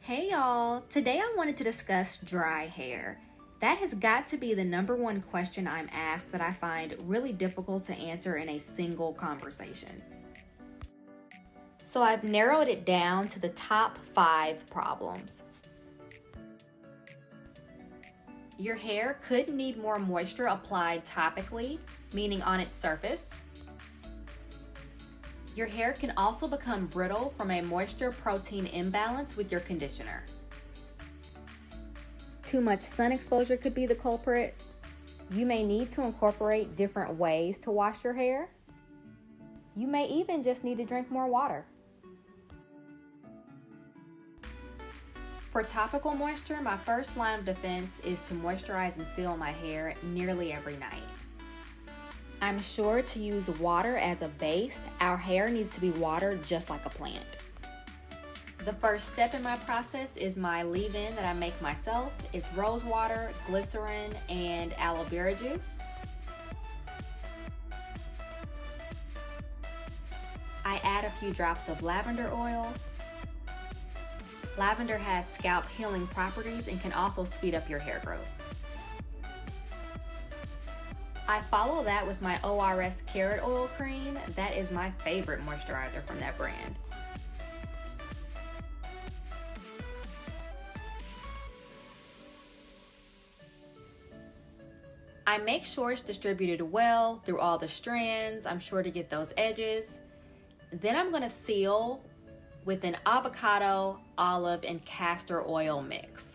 Hey y'all, today I wanted to discuss dry hair. That has got to be the number one question I'm asked that I find really difficult to answer in a single conversation. So I've narrowed it down to the top 5 problems. Your hair could need more moisture applied topically, meaning on its surface. Your hair can also become brittle from a moisture-protein imbalance with your conditioner. Too much sun exposure could be the culprit. You may need to incorporate different ways to wash your hair. You may even just need to drink more water. For topical moisture, my first line of defense is to moisturize and seal my hair nearly every night. I'm sure to use water as a base. Our hair needs to be watered just like a plant. The first step in my process is my leave-in that I make myself. It's rose water, glycerin, and aloe vera juice. I add a few drops of lavender oil. Lavender has scalp healing properties and can also speed up your hair growth. I follow that with my ORS Carrot Oil Crème. That is my favorite moisturizer from that brand. I make sure it's distributed well through all the strands. I'm sure to get those edges. Then I'm going to seal with an avocado, olive, and castor oil mix.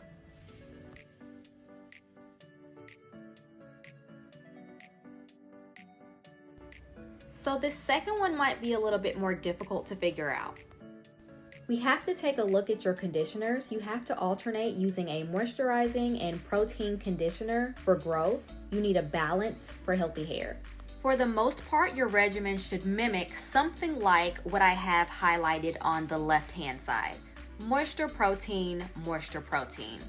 So this second one might be a little bit more difficult to figure out. We have to take a look at your conditioners. You have to alternate using a moisturizing and protein conditioner for growth. You need a balance for healthy hair. For the most part, your regimen should mimic something like what I have highlighted on the left-hand side. Moisture, protein, moisture, protein.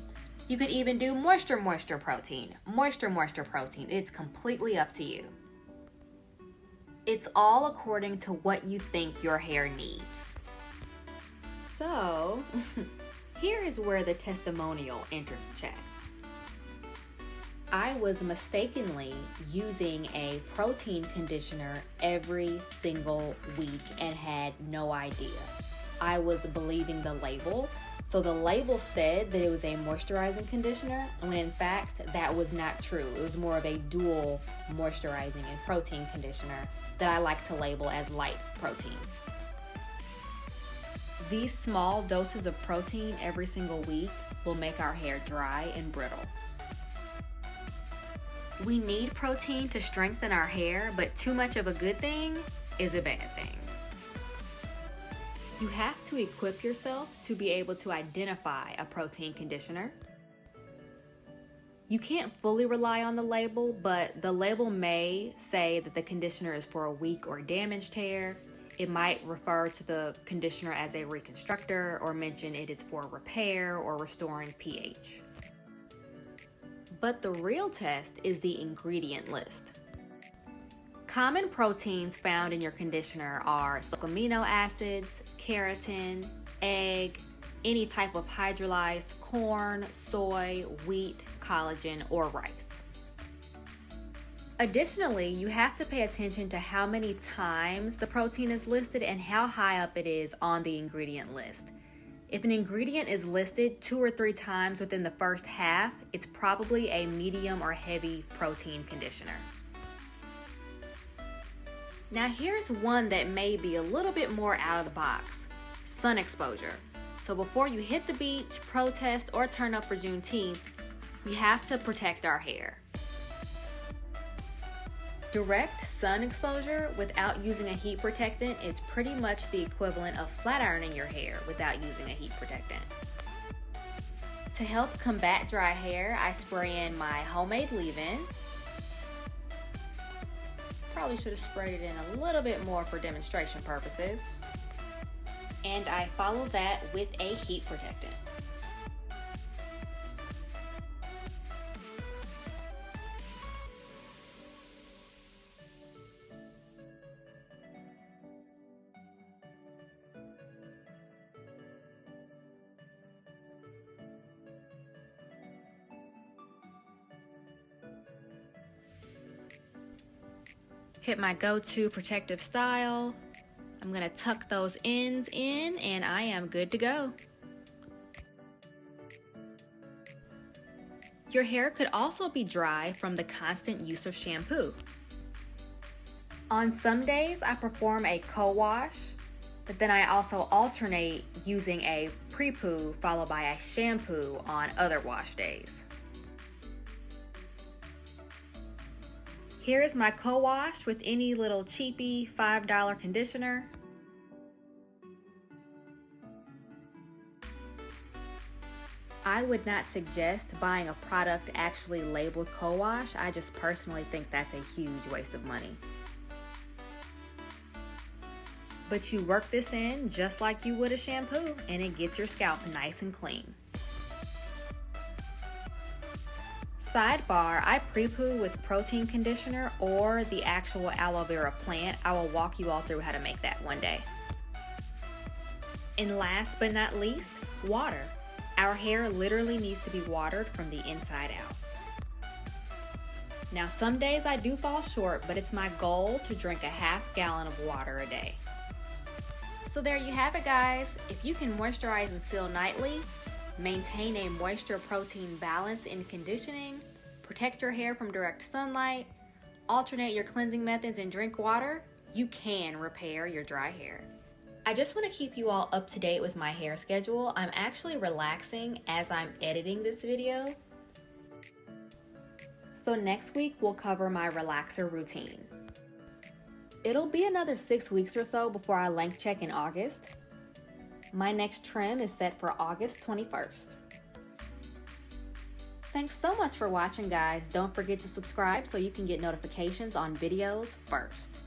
You could even do moisture, moisture, protein, moisture, moisture, protein. It's completely up to you. It's all according to what you think your hair needs. So, here is where the testimonial enters the chat. I was mistakenly using a protein conditioner every single week and had no idea. I was believing the label. So the label said that it was a moisturizing conditioner, when in fact that was not true. It was more of a dual moisturizing and protein conditioner that I like to label as light protein. These small doses of protein every single week will make our hair dry and brittle. We need protein to strengthen our hair, but too much of a good thing is a bad thing. You have to equip yourself to be able to identify a protein conditioner. You can't fully rely on the label, but the label may say that the conditioner is for a weak or damaged hair. It might refer to the conditioner as a reconstructor or mention it is for repair or restoring pH. But the real test is the ingredient list. Common proteins found in your conditioner are amino acids, keratin, egg, any type of hydrolyzed corn, soy, wheat, collagen, or rice. Additionally, you have to pay attention to how many times the protein is listed and how high up it is on the ingredient list. If an ingredient is listed 2 or 3 times within the first half, it's probably a medium or heavy protein conditioner. Now here's one that may be a little bit more out of the box: sun exposure. So before you hit the beach, protest, or turn up for Juneteenth, we have to protect our hair. Direct sun exposure without using a heat protectant is pretty much the equivalent of flat ironing your hair without using a heat protectant. To help combat dry hair, I spray in my homemade leave-in. Probably should have sprayed it in a little bit more for demonstration purposes. And I follow that with a heat protectant. Hit my go-to protective style. I'm gonna tuck those ends in and I am good to go. Your hair could also be dry from the constant use of shampoo. On some days, I perform a co-wash, but then I also alternate using a pre-poo followed by a shampoo on other wash days. Here is my co-wash with any little cheapy $5 conditioner. I would not suggest buying a product actually labeled co-wash. I just personally think that's a huge waste of money. But you work this in just like you would a shampoo and it gets your scalp nice and clean. Sidebar, I pre-poo with protein conditioner or the actual aloe vera plant. I will walk you all through how to make that one day. And last but not least, water. Our hair literally needs to be watered from the inside out. Now some days I do fall short, but it's my goal to drink a half gallon of water a day. So there you have it, guys. If you can moisturize and seal nightly, maintain a moisture-protein balance in conditioning, protect your hair from direct sunlight, alternate your cleansing methods and drink water, you can repair your dry hair. I just want to keep you all up to date with my hair schedule. I'm actually relaxing as I'm editing this video. So next week we'll cover my relaxer routine. It'll be another 6 weeks or so before I length check in August. My next trim is set for August 21st. Thanks so much for watching, guys. Don't forget to subscribe so you can get notifications on videos first.